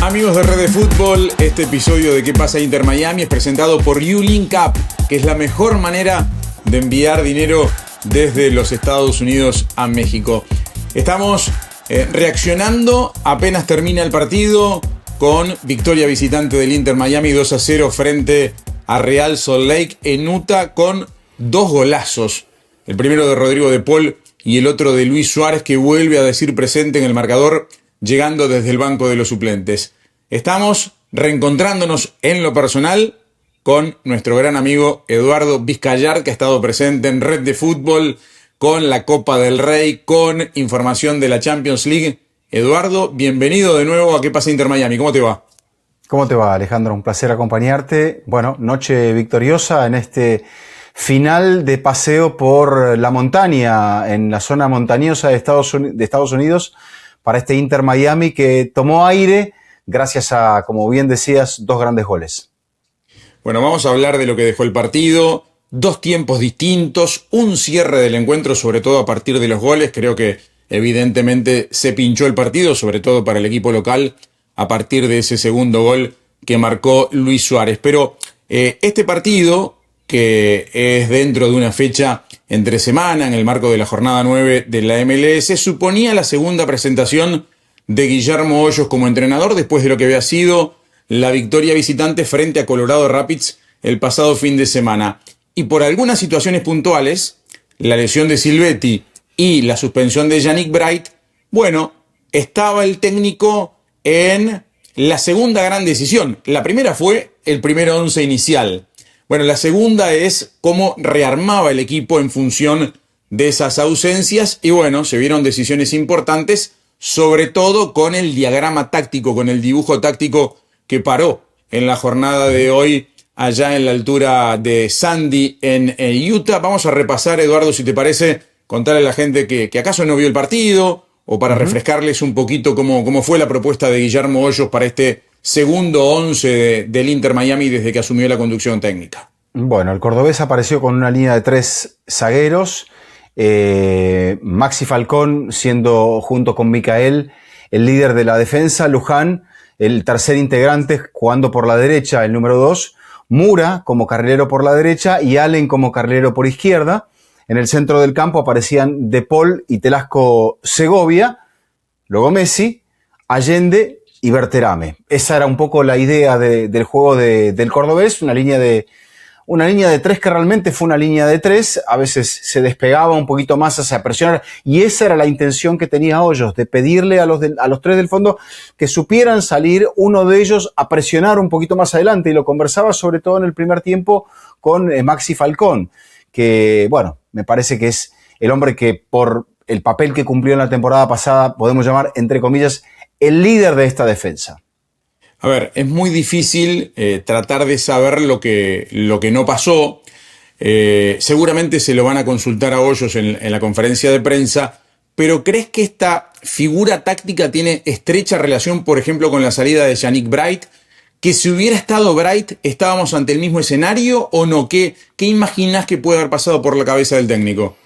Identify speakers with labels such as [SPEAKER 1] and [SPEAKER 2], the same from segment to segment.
[SPEAKER 1] Amigos de Red de Fútbol, este episodio de ¿Qué pasa Inter Miami? Es presentado por U-Link App, que es la mejor manera de enviar dinero desde los Estados Unidos a México. Estamos reaccionando apenas termina el partido con victoria visitante del Inter Miami 2-0 frente a Real Salt Lake en Utah con dos golazos. El primero de Rodrigo de Paul y el otro de Luis Suárez, que vuelve a decir presente en el marcador llegando desde el banco de los suplentes. Estamos reencontrándonos en lo personal con nuestro gran amigo Eduardo Vizcayart, que ha estado presente en Red de Fútbol con la Copa del Rey, con información de la Champions League. Eduardo, bienvenido de nuevo a ¿Qué pasa Inter Miami? ¿Cómo te va?
[SPEAKER 2] ¿Cómo te va, Alejandro? Un placer acompañarte. Bueno, noche victoriosa en este final de paseo por la montaña, en la zona montañosa de Estados Unidos, para este Inter Miami que tomó aire gracias a, como bien decías, dos grandes goles.
[SPEAKER 1] Bueno, vamos a hablar de lo que dejó el partido, dos tiempos distintos, un cierre del encuentro, sobre todo a partir de los goles. Creo que evidentemente se pinchó el partido, sobre todo para el equipo local, a partir de ese segundo gol que marcó Luis Suárez. Pero este partido, que es dentro de una fecha entre semana, en el marco de la jornada 9 de la MLS, suponía la segunda presentación de Guillermo Hoyos como entrenador después de lo que había sido la victoria visitante frente a Colorado Rapids el pasado fin de semana. Y por algunas situaciones puntuales, la lesión de Silvetti y la suspensión de Yannick Bright, bueno, estaba el técnico en la segunda gran decisión. La primera fue el primer once inicial. Bueno, la segunda es cómo rearmaba el equipo en función de esas ausencias. Y bueno, se vieron decisiones importantes, sobre todo con el diagrama táctico, con el dibujo táctico que paró en la jornada de hoy allá en la altura de Sandy en Utah. Vamos a repasar, Eduardo, si te parece, contarle a la gente que acaso no vio el partido, o para refrescarles un poquito cómo fue la propuesta de Guillermo Hoyos para este segundo once del Inter Miami desde que asumió la conducción técnica.
[SPEAKER 2] Bueno, el cordobés apareció con una línea de tres zagueros, Maxi Falcón siendo junto con Micael el líder de la defensa, Luján el tercer integrante jugando por la derecha, el número 2, Mura como carrilero por la derecha y Allen como carrilero por izquierda. En el centro del campo aparecían De Paul y Telasco Segovia, luego Messi, Allende y Berterame. Esa era un poco la idea del juego del cordobés, una línea de tres que realmente fue una línea de tres, a veces se despegaba un poquito más hacia presionar, y esa era la intención que tenía Hoyos, de pedirle a los tres del fondo que supieran salir, uno de ellos a presionar un poquito más adelante, y lo conversaba sobre todo en el primer tiempo con Maxi Falcón, que bueno, me parece que es el hombre que por el papel que cumplió en la temporada pasada podemos llamar, entre comillas, el líder de esta defensa.
[SPEAKER 1] A ver, es muy difícil tratar de saber lo que no pasó. Seguramente se lo van a consultar a Hoyos en la conferencia de prensa, pero ¿crees que esta figura táctica tiene estrecha relación, por ejemplo, con la salida de Yannick Bright? ¿Que si hubiera estado Bright, estábamos ante el mismo escenario o no? ¿Qué imaginás que puede haber pasado por la cabeza del técnico?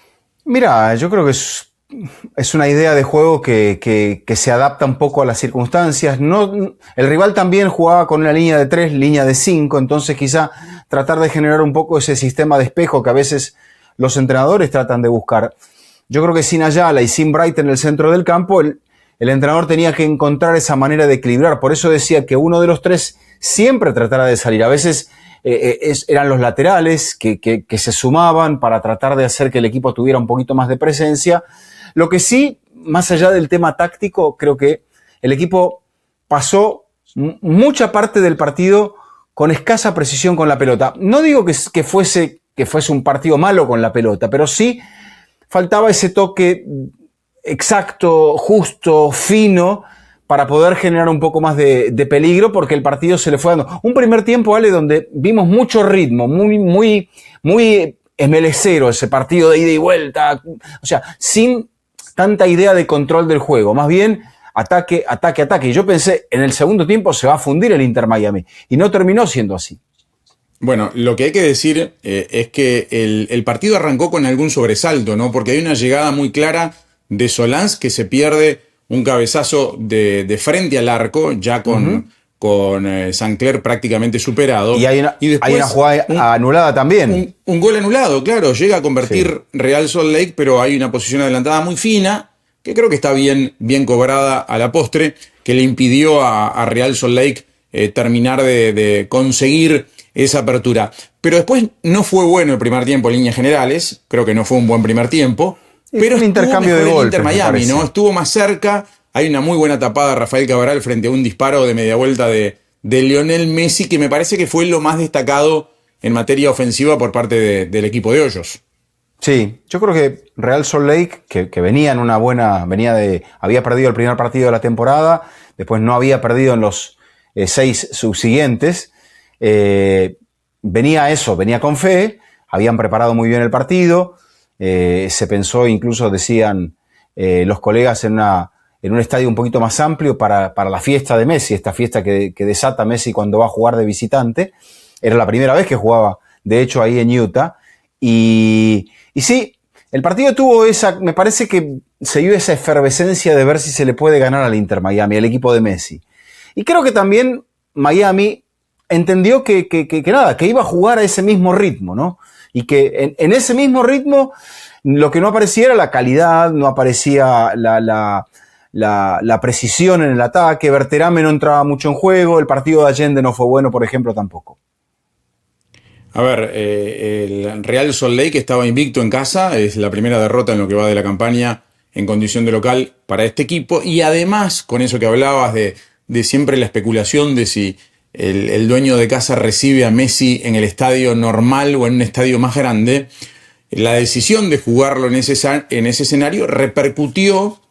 [SPEAKER 2] Mira, yo creo que es una idea de juego que se adapta un poco a las circunstancias. No, el rival también jugaba con una línea de 3, línea de 5, entonces quizá tratar de generar un poco ese sistema de espejo que a veces los entrenadores tratan de buscar. Yo creo que sin Ayala y sin Bright en el centro del campo, el entrenador tenía que encontrar esa manera de equilibrar. Por eso decía que uno de los tres siempre tratara de salir. A veces eran los laterales que se sumaban para tratar de hacer que el equipo tuviera un poquito más de presencia. Lo que sí, más allá del tema táctico, creo que el equipo pasó mucha parte del partido con escasa precisión con la pelota. No digo que fuese un partido malo con la pelota, pero sí faltaba ese toque exacto, justo, fino, para poder generar un poco más de peligro, porque el partido se le fue dando. Un primer tiempo, Ale, donde vimos mucho ritmo, muy MLCero ese partido de ida y vuelta, o sea, sin tanta idea de control del juego, más bien ataque. Y yo pensé, en el segundo tiempo se va a fundir el Inter Miami, y no terminó siendo así.
[SPEAKER 1] Bueno, lo que hay que decir es que el partido arrancó con algún sobresalto, ¿no? Porque hay una llegada muy clara de Solans que se pierde un cabezazo de frente al arco, ya con Sancler prácticamente superado.
[SPEAKER 2] Y hay una jugada anulada también.
[SPEAKER 1] Un gol anulado, claro. Llega a convertir
[SPEAKER 2] Sí.
[SPEAKER 1] Real Salt Lake, pero hay una posición adelantada muy fina, que creo que está bien cobrada a la postre, que le impidió a Real Salt Lake terminar de conseguir esa apertura. Pero después no fue bueno el primer tiempo en líneas generales. Creo que no fue un buen primer tiempo. Pero
[SPEAKER 2] un intercambio de
[SPEAKER 1] el
[SPEAKER 2] golpes,
[SPEAKER 1] Inter Miami, ¿no? Estuvo más cerca. Hay una muy buena tapada de Rafael Cabral frente a un disparo de media vuelta de Lionel Messi, que me parece que fue lo más destacado en materia ofensiva por parte del equipo de Hoyos.
[SPEAKER 2] Sí, yo creo que Real Salt Lake, que venía en una buena, había perdido el primer partido de la temporada, después no había perdido en los 6 subsiguientes, venía con fe, habían preparado muy bien el partido, se pensó, incluso decían los colegas, en un estadio un poquito más amplio para la fiesta de Messi, esta fiesta que desata Messi cuando va a jugar de visitante. Era la primera vez que jugaba, de hecho, ahí en Utah. Y sí, el partido tuvo me parece que se dio esa efervescencia de ver si se le puede ganar al Inter Miami, al equipo de Messi. Y creo que también Miami entendió que iba a jugar a ese mismo ritmo, ¿no? Y que en ese mismo ritmo lo que no aparecía era la calidad, no aparecía la precisión en el ataque. Berterame no entraba mucho en juego, el partido de Allende no fue bueno, por ejemplo, tampoco.
[SPEAKER 1] A ver, el Real Salt Lake estaba invicto en casa, es la primera derrota en lo que va de la campaña en condición de local para este equipo, y además, con eso que hablabas de siempre la especulación de si el dueño de casa recibe a Messi en el estadio normal o en un estadio más grande, la decisión de jugarlo en ese escenario repercutió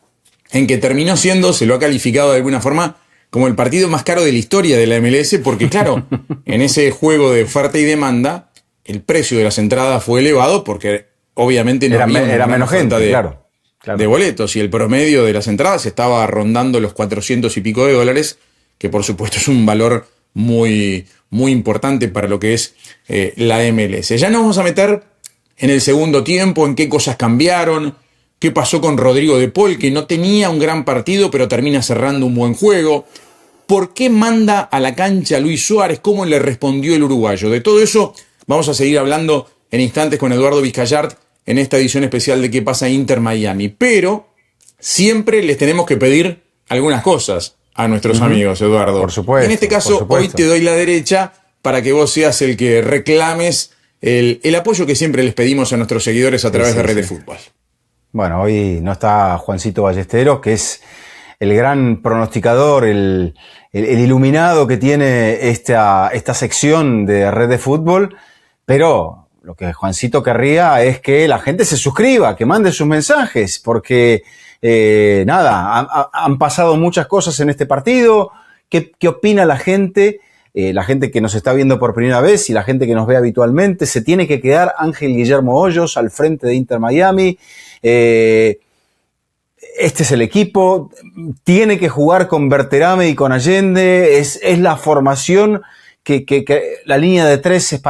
[SPEAKER 1] en que terminó siendo, se lo ha calificado de alguna forma, como el partido más caro de la historia de la MLS, porque claro, en ese juego de oferta y demanda, el precio de las entradas fue elevado porque obviamente no
[SPEAKER 2] era menos gente, claro.
[SPEAKER 1] De boletos, y el promedio de las entradas estaba rondando los 400 y pico de dólares, que por supuesto es un valor muy, muy importante para lo que es la MLS. Ya nos vamos a meter en el segundo tiempo, en qué cosas cambiaron, qué pasó con Rodrigo de Paul, que no tenía un gran partido, pero termina cerrando un buen juego. ¿Por qué manda a la cancha a Luis Suárez? ¿Cómo le respondió el uruguayo? De todo eso vamos a seguir hablando en instantes con Eduardo Vizcayart en esta edición especial de ¿Qué pasa Inter Miami? Pero siempre les tenemos que pedir algunas cosas a nuestros amigos, Eduardo.
[SPEAKER 2] Por supuesto.
[SPEAKER 1] En este caso, hoy te doy la derecha para que vos seas el que reclames el apoyo que siempre les pedimos a nuestros seguidores a través de Red de Fútbol.
[SPEAKER 2] Bueno, hoy no está Juancito Ballesteros, que es el gran pronosticador, el iluminado que tiene esta sección de Red de Fútbol, pero lo que Juancito querría es que la gente se suscriba, que mande sus mensajes, porque han pasado muchas cosas en este partido. ¿Qué opina la gente? La gente que nos está viendo por primera vez y la gente que nos ve habitualmente. ¿Se tiene que quedar Ángel Guillermo Hoyos al frente de Inter Miami? Este es el equipo, tiene que jugar con Berterame y con Allende, es la formación que la línea de 3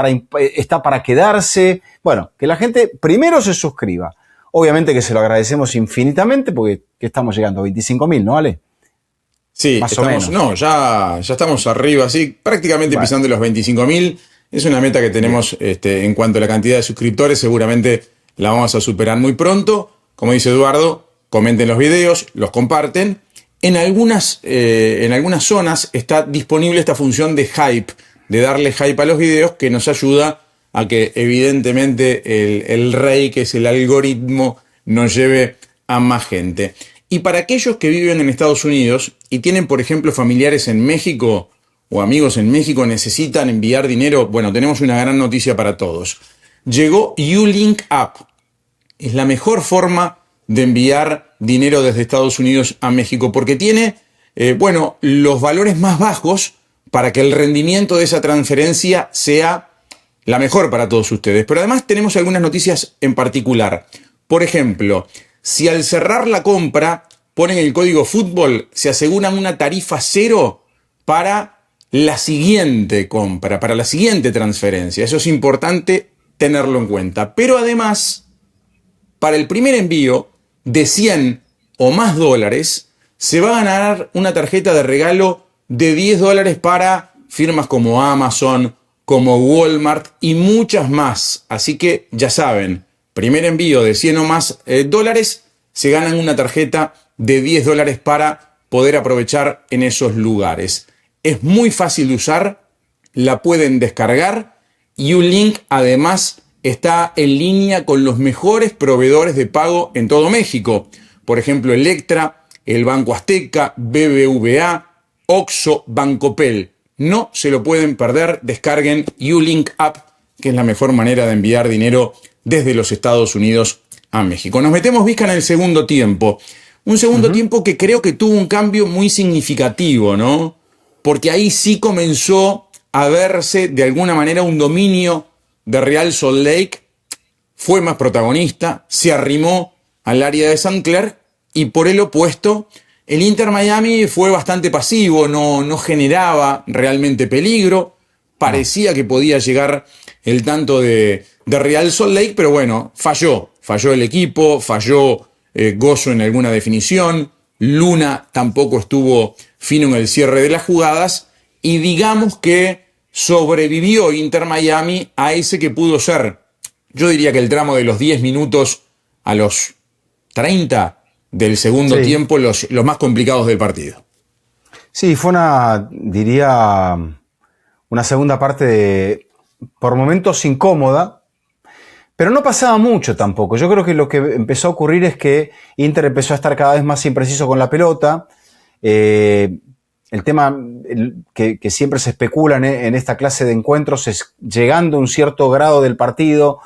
[SPEAKER 2] está para quedarse. Bueno, que la gente primero se suscriba. Obviamente que se lo agradecemos infinitamente porque estamos llegando a 25.000, ¿no, Ale?
[SPEAKER 1] Sí,
[SPEAKER 2] más o menos.
[SPEAKER 1] No, ya estamos arriba, sí, prácticamente pisando los 25.000. Es una meta que tenemos en cuanto a la cantidad de suscriptores, seguramente la vamos a superar muy pronto. Como dice Eduardo, comenten los videos, los comparten. En algunas zonas está disponible esta función de hype, de darle hype a los videos, que nos ayuda a que evidentemente el rey, que es el algoritmo, nos lleve a más gente. Y para aquellos que viven en Estados Unidos y tienen, por ejemplo, familiares en México o amigos en México, necesitan enviar dinero, bueno, tenemos una gran noticia para todos. Llegó Ulink App. Es la mejor forma de enviar dinero desde Estados Unidos a México, porque tiene, los valores más bajos para que el rendimiento de esa transferencia sea la mejor para todos ustedes. Pero además tenemos algunas noticias en particular. Por ejemplo, si al cerrar la compra ponen el código fútbol, se aseguran una tarifa cero para la siguiente compra, para la siguiente transferencia. Eso es importante tenerlo en cuenta. Pero además, para el primer envío de $100 o más, se va a ganar una tarjeta de regalo de $10 para firmas como Amazon, como Walmart y muchas más. Así que ya saben, primer envío de 100 o más dólares, se ganan una tarjeta de $10 para poder aprovechar en esos lugares. Es muy fácil de usar, la pueden descargar y Ulink además está en línea con los mejores proveedores de pago en todo México. Por ejemplo, Electra, el Banco Azteca, BBVA, Oxxo, Bancopel. No se lo pueden perder, descarguen Ulink App, que es la mejor manera de enviar dinero desde los Estados Unidos a México. Nos metemos, Vizca, en el segundo tiempo. Un segundo tiempo que creo que tuvo un cambio muy significativo, ¿no? Porque ahí sí comenzó a verse de alguna manera un dominio de Real Salt Lake, fue más protagonista, se arrimó al área de St. Clair y por el opuesto, el Inter Miami fue bastante pasivo, no generaba realmente peligro, parecía que podía llegar el tanto de Real Salt Lake, pero bueno, falló el equipo, falló Gozo en alguna definición, Luna tampoco estuvo fino en el cierre de las jugadas y digamos que sobrevivió Inter Miami a ese que pudo ser, yo diría que el tramo de los 10 minutos a los 30 del segundo tiempo, los más complicados del partido.
[SPEAKER 2] Sí, fue diría, una segunda parte por momentos incómoda, pero no pasaba mucho tampoco. Yo creo que lo que empezó a ocurrir es que Inter empezó a estar cada vez más impreciso con la pelota. El tema que siempre se especula en esta clase de encuentros es, llegando a un cierto grado del partido,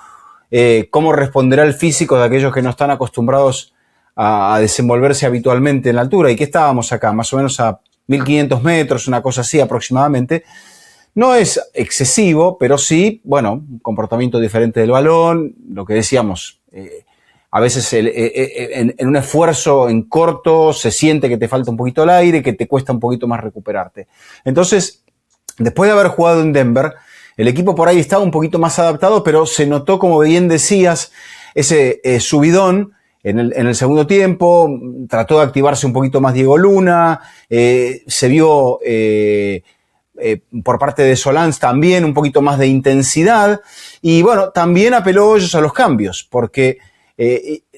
[SPEAKER 2] cómo responderá el físico de aquellos que no están acostumbrados a desenvolverse habitualmente en la altura. ¿Y qué estábamos acá? Más o menos a 1500 metros, una cosa así aproximadamente. No es excesivo, pero sí, bueno, un comportamiento diferente del balón, lo que decíamos, a veces en un esfuerzo en corto se siente que te falta un poquito el aire, que te cuesta un poquito más recuperarte. Entonces, después de haber jugado en Denver, el equipo por ahí estaba un poquito más adaptado, pero se notó, como bien decías, ese subidón en el segundo tiempo. Trató de activarse un poquito más Diego Luna, se vio por parte de Solans también un poquito más de intensidad y bueno, también apeló ellos a los cambios, porque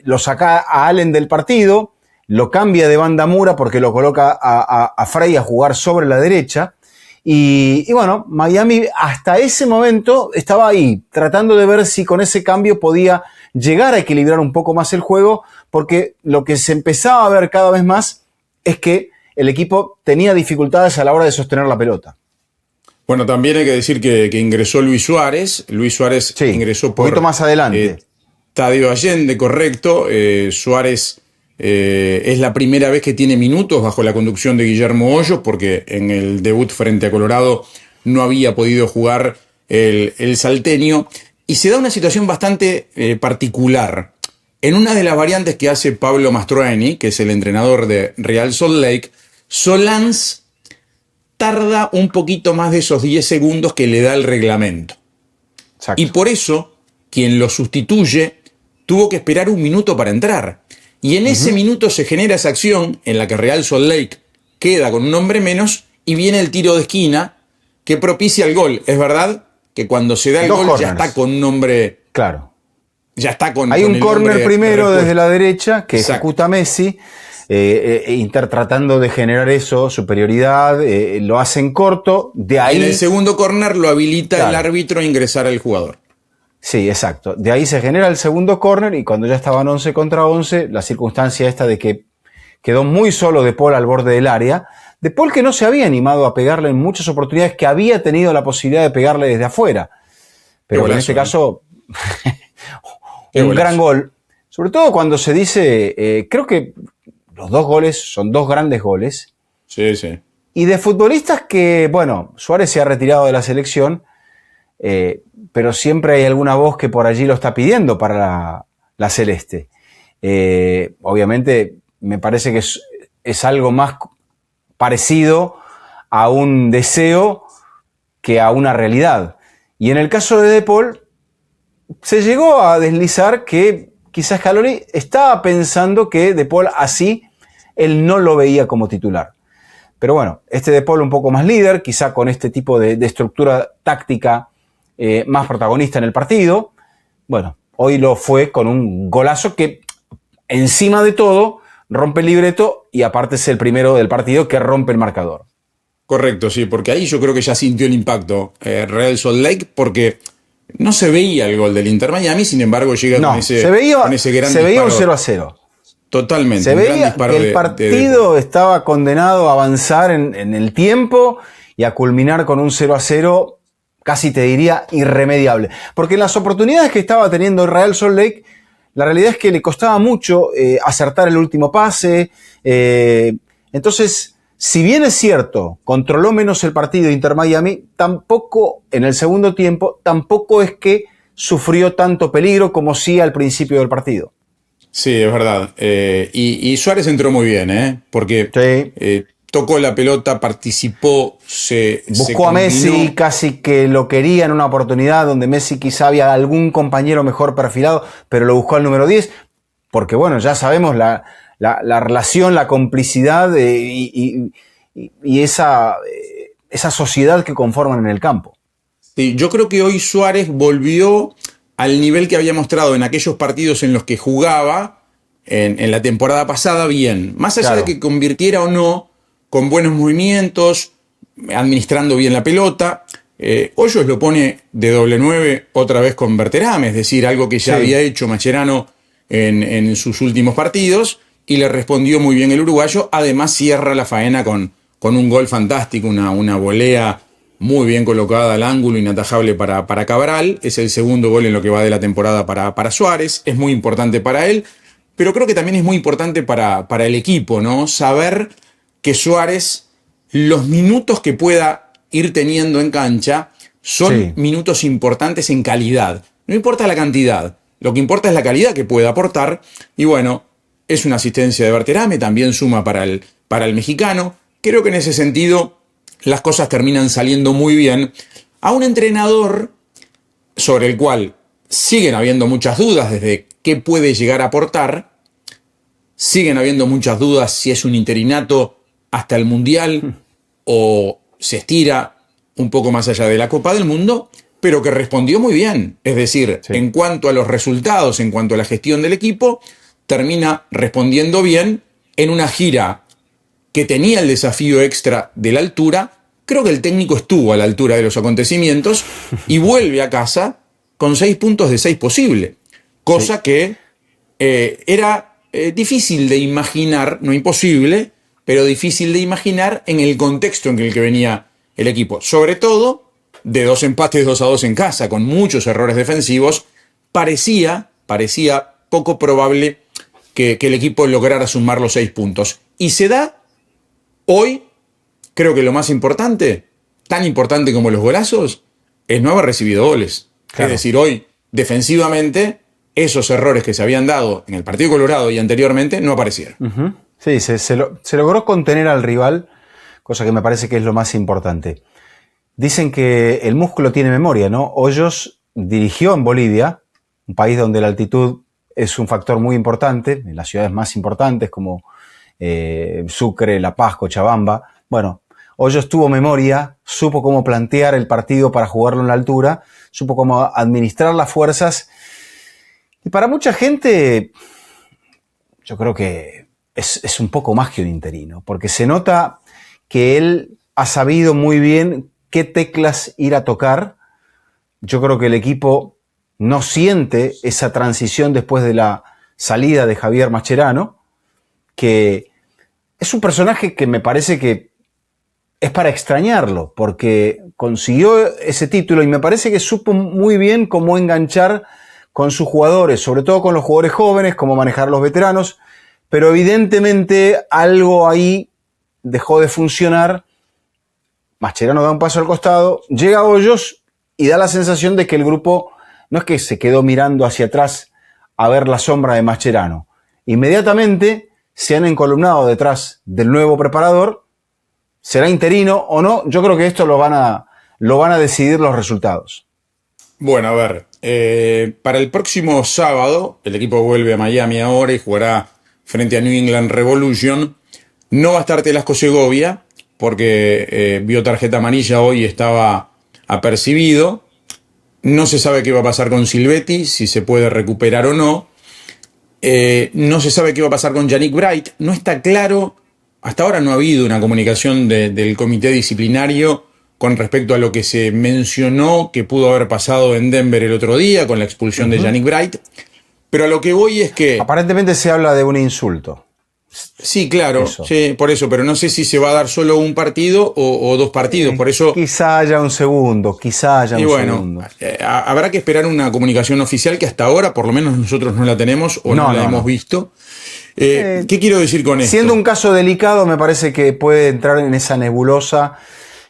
[SPEAKER 2] lo saca a Allen del partido, lo cambia de banda Mura porque lo coloca a Frey a jugar sobre la derecha. Y bueno, Miami hasta ese momento estaba ahí, tratando de ver si con ese cambio podía llegar a equilibrar un poco más el juego, porque lo que se empezaba a ver cada vez más es que el equipo tenía dificultades a la hora de sostener la pelota.
[SPEAKER 1] Bueno, también hay que decir que ingresó Luis Suárez. Luis Suárez ingresó por...
[SPEAKER 2] Un poquito más adelante.
[SPEAKER 1] Tadio Allende, correcto. Suárez es la primera vez que tiene minutos bajo la conducción de Guillermo Hoyos, porque en el debut frente a Colorado no había podido jugar el salteño. Y se da una situación bastante particular. En una de las variantes que hace Pablo Mastroeni, que es el entrenador de Real Salt Lake, Solans tarda un poquito más de esos 10 segundos que le da el reglamento. Exacto. Y por eso, quien lo sustituye tuvo que esperar un minuto para entrar. Y en ese minuto se genera esa acción en la que Real Salt Lake queda con un hombre menos y viene el tiro de esquina que propicia el gol. Es verdad que cuando se da el gol ya está con un hombre...
[SPEAKER 2] Claro.
[SPEAKER 1] Ya está con...
[SPEAKER 2] Hay un córner primero desde la derecha que ejecuta Messi. Inter tratando de generar eso, superioridad, lo hace en corto. De ahí,
[SPEAKER 1] en el segundo córner lo habilita el árbitro a ingresar al jugador.
[SPEAKER 2] Sí, exacto. De ahí se genera el segundo córner y cuando ya estaban 11 contra 11, la circunstancia esta de que quedó muy solo De Paul al borde del área. De Paul, que no se había animado a pegarle en muchas oportunidades, que había tenido la posibilidad de pegarle desde afuera. Pero en este caso, un gran gol. Sobre todo cuando se dice, creo que los dos goles son dos grandes goles.
[SPEAKER 1] Sí, sí.
[SPEAKER 2] Y de futbolistas que, bueno, Suárez se ha retirado de la selección, pero siempre hay alguna voz que por allí lo está pidiendo para la celeste. Obviamente, me parece que es algo más parecido a un deseo que a una realidad. Y en el caso de Paul, se llegó a deslizar que quizás Scaloni estaba pensando que De Paul así él no lo veía como titular. Pero bueno, De Paul un poco más líder, quizá con este tipo de estructura táctica más protagonista en el partido. Bueno, hoy lo fue con un golazo que encima de todo rompe el libreto y aparte es el primero del partido que rompe el marcador.
[SPEAKER 1] Correcto, sí, porque ahí yo creo que ya sintió el impacto Real Salt Lake, porque no se veía el gol del Inter Miami, sin embargo llega
[SPEAKER 2] No,
[SPEAKER 1] con ese gran
[SPEAKER 2] se veía un
[SPEAKER 1] disparo.
[SPEAKER 2] 0-0.
[SPEAKER 1] Totalmente.
[SPEAKER 2] Se
[SPEAKER 1] un gran
[SPEAKER 2] veía
[SPEAKER 1] disparo
[SPEAKER 2] que el partido estaba condenado a avanzar en el tiempo y a culminar con un 0-0, casi te diría irremediable. Porque en las oportunidades que estaba teniendo el Real Salt Lake, la realidad es que le costaba mucho acertar el último pase. Entonces, si bien es cierto, controló menos el partido Inter Miami, tampoco en el segundo tiempo, tampoco es que sufrió tanto peligro como sí al principio del partido.
[SPEAKER 1] Sí, es verdad. Y Suárez entró muy bien, porque
[SPEAKER 2] Sí.
[SPEAKER 1] tocó la pelota, participó,
[SPEAKER 2] Buscó a Messi, casi que lo quería en una oportunidad donde Messi quizá había algún compañero mejor perfilado, pero lo buscó al número 10, porque bueno, ya sabemos la relación, la complicidad y esa sociedad que conforman en el campo.
[SPEAKER 1] Sí, yo creo que hoy Suárez volvió al nivel que había mostrado en aquellos partidos en los que jugaba en la temporada pasada bien. Más allá de que convirtiera o no, con buenos movimientos, administrando bien la pelota. Hoyos lo pone de doble 9 otra vez con Berterame, es decir, algo que ya había hecho Mascherano en sus últimos partidos, y le respondió muy bien el uruguayo. Además cierra la faena con un gol fantástico, una volea muy bien colocada al ángulo, inatajable para Cabral. Es el segundo gol en lo que va de la temporada para Suárez. Es muy importante para él, pero creo que también es muy importante para el equipo, ¿no? Saber que Suárez, los minutos que pueda ir teniendo en cancha, son minutos importantes en calidad. No importa la cantidad, lo que importa es la calidad que pueda aportar. Y bueno, es una asistencia de Berterame, también suma para el mexicano. Creo que en ese sentido las cosas terminan saliendo muy bien. A un entrenador sobre el cual siguen habiendo muchas dudas desde qué puede llegar a aportar, siguen habiendo muchas dudas si es un interinato hasta el Mundial o se estira un poco más allá de la Copa del Mundo, pero que respondió muy bien. Es decir, en cuanto a los resultados, en cuanto a la gestión del equipo, termina respondiendo bien en una gira que tenía el desafío extra de la altura. Creo que el técnico estuvo a la altura de los acontecimientos y vuelve a casa con 6 puntos de 6 posible. Cosa que era difícil de imaginar, no imposible, pero difícil de imaginar en el contexto en el que venía el equipo. Sobre todo, de 2 empates 2-2 en casa, con muchos errores defensivos, parecía poco probable que el equipo lograra sumar los 6 puntos. Y se da hoy. Creo que lo más importante, tan importante como los golazos, es no haber recibido goles. Claro. Es decir, hoy, defensivamente, esos errores que se habían dado en el partido Colorado y anteriormente no aparecieron.
[SPEAKER 2] Sí, se logró contener al rival, cosa que me parece que es lo más importante. Dicen que el músculo tiene memoria, ¿no? Hoyos dirigió en Bolivia, un país donde la altitud es un factor muy importante, en las ciudades más importantes como Sucre, La Paz, Cochabamba. Bueno, Hoyos tuvo memoria, supo cómo plantear el partido para jugarlo en la altura, supo cómo administrar las fuerzas. Y para mucha gente, yo creo que es un poco más que un interino, porque se nota que él ha sabido muy bien qué teclas ir a tocar. Yo creo que el equipo no siente esa transición después de la salida de Javier Mascherano, que es un personaje que me parece que es para extrañarlo, porque consiguió ese título y me parece que supo muy bien cómo enganchar con sus jugadores, sobre todo con los jugadores jóvenes, cómo manejar a los veteranos, pero evidentemente algo ahí dejó de funcionar. Mascherano da un paso al costado, llega Hoyos y da la sensación de que el grupo no es que se quedó mirando hacia atrás a ver la sombra de Mascherano. Inmediatamente se han encolumnado detrás del nuevo preparador. ¿Será interino o no? Yo creo que esto lo van a decidir los resultados.
[SPEAKER 1] Bueno, a ver, para el próximo sábado, el equipo vuelve a Miami ahora y jugará frente a New England Revolution. No va a estar Telasco Segovia, porque vio tarjeta amarilla hoy y estaba apercibido. No se sabe qué va a pasar con Silvetti, si se puede recuperar o no. No se sabe qué va a pasar con Yannick Bright. No está claro, hasta ahora no ha habido una comunicación del comité disciplinario con respecto a lo que se mencionó que pudo haber pasado en Denver el otro día con la expulsión de Yannick Bright. Pero a lo que voy es que...
[SPEAKER 2] Aparentemente se habla de un insulto.
[SPEAKER 1] Sí, claro, sí, por eso, pero no sé si se va a dar solo un partido o dos partidos, por eso...
[SPEAKER 2] Quizá haya un segundo, segundo.
[SPEAKER 1] Habrá que esperar una comunicación oficial que hasta ahora, por lo menos nosotros no la tenemos o no la hemos visto. ¿Qué quiero decir con esto?
[SPEAKER 2] Siendo un caso delicado, me parece que puede entrar en esa nebulosa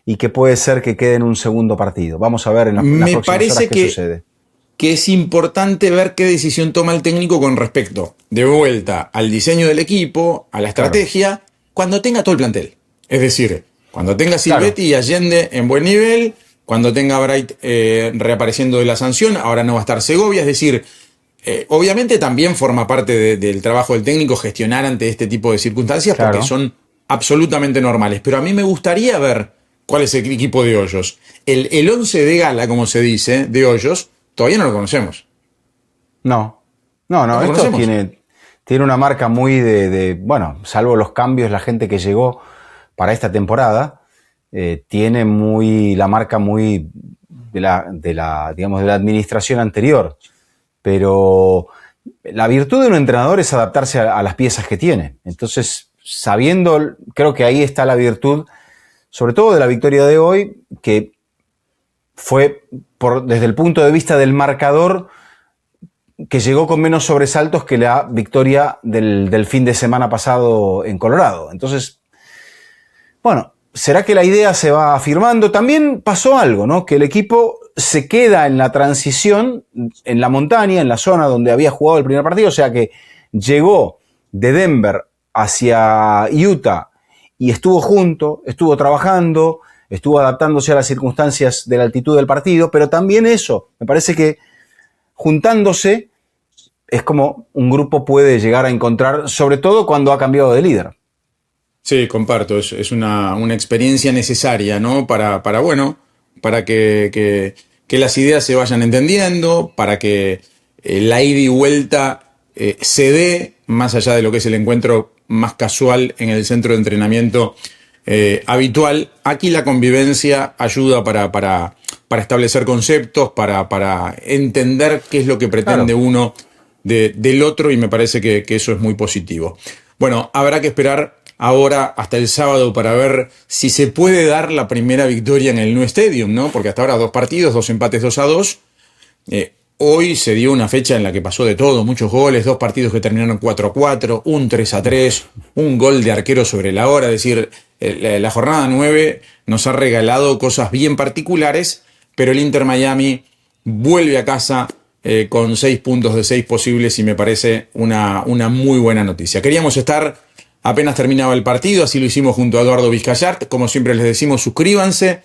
[SPEAKER 2] y que puede ser que quede en un segundo partido. Vamos a ver en las próximas horas qué sucede.
[SPEAKER 1] Que es importante ver qué decisión toma el técnico con respecto, de vuelta, al diseño del equipo, a la estrategia, cuando tenga todo el plantel. Es decir, cuando tenga Silvetti y Allende en buen nivel, cuando tenga Bright reapareciendo de la sanción, ahora no va a estar Segovia, es decir, obviamente también forma parte del trabajo del técnico gestionar ante este tipo de circunstancias porque son absolutamente normales. Pero a mí me gustaría ver cuál es el equipo de Hoyos. El 11 de gala, como se dice, de Hoyos, todavía no lo conocemos.
[SPEAKER 2] No, esto tiene una marca muy bueno, salvo los cambios, la gente que llegó para esta temporada, tiene la marca muy de la administración anterior. Pero la virtud de un entrenador es adaptarse a las piezas que tiene. Entonces, creo que ahí está la virtud, sobre todo de la victoria de hoy, que fue desde el punto de vista del marcador que llegó con menos sobresaltos que la victoria del fin de semana pasado en Colorado. Entonces, bueno, ¿será que la idea se va afirmando? También pasó algo, ¿no? Que el equipo se queda en la transición, en la montaña, en la zona donde había jugado el primer partido, o sea que llegó de Denver hacia Utah y estuvo junto, estuvo trabajando, estuvo adaptándose a las circunstancias de la altitud del partido, pero también eso, me parece que juntándose es como un grupo puede llegar a encontrar, sobre todo cuando ha cambiado de líder.
[SPEAKER 1] Sí, comparto, es una experiencia necesaria, ¿no? Para que las ideas se vayan entendiendo, para que la ida y vuelta se dé, más allá de lo que es el encuentro más casual en el centro de entrenamiento habitual. Aquí la convivencia ayuda para establecer conceptos, para entender qué es lo que pretende uno del otro, y me parece que eso es muy positivo. Bueno, habrá que esperar ahora hasta el sábado para ver si se puede dar la primera victoria en el Nou Stadium, ¿no? Porque hasta ahora 2 partidos, 2 empates, 2-2. Hoy se dio una fecha en la que pasó de todo, muchos goles, 2 partidos que terminaron 4-4, un 3-3, un gol de arquero sobre la hora. Es decir, la jornada 9 nos ha regalado cosas bien particulares, pero el Inter Miami vuelve a casa con 6 puntos de 6 posibles y me parece una muy buena noticia. Queríamos estar apenas terminaba el partido, así lo hicimos junto a Eduardo Vizcayart. Como siempre les decimos, suscríbanse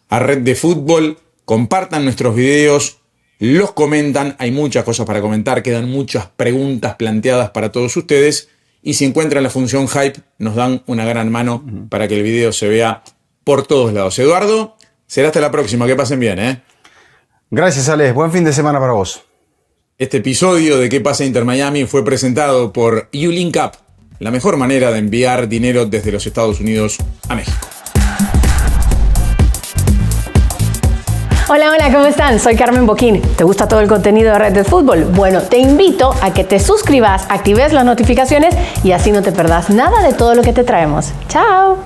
[SPEAKER 1] a Red de Fútbol, compartan nuestros videos, los comentan, hay muchas cosas para comentar, quedan muchas preguntas planteadas para todos ustedes, y si encuentran la función Hype, nos dan una gran mano para que el video se vea por todos lados. Eduardo, será hasta la próxima, que pasen bien, ¿eh?
[SPEAKER 2] Gracias, Alex, buen fin de semana para vos.
[SPEAKER 1] Este episodio de ¿Qué pasa Inter Miami? Fue presentado por U-Link Up, la mejor manera de enviar dinero desde los Estados Unidos a México.
[SPEAKER 3] Hola, ¿cómo están? Soy Carmen Boquín. ¿Te gusta todo el contenido de Red de Fútbol? Bueno, te invito a que te suscribas, actives las notificaciones y así no te perdás nada de todo lo que te traemos. ¡Chao!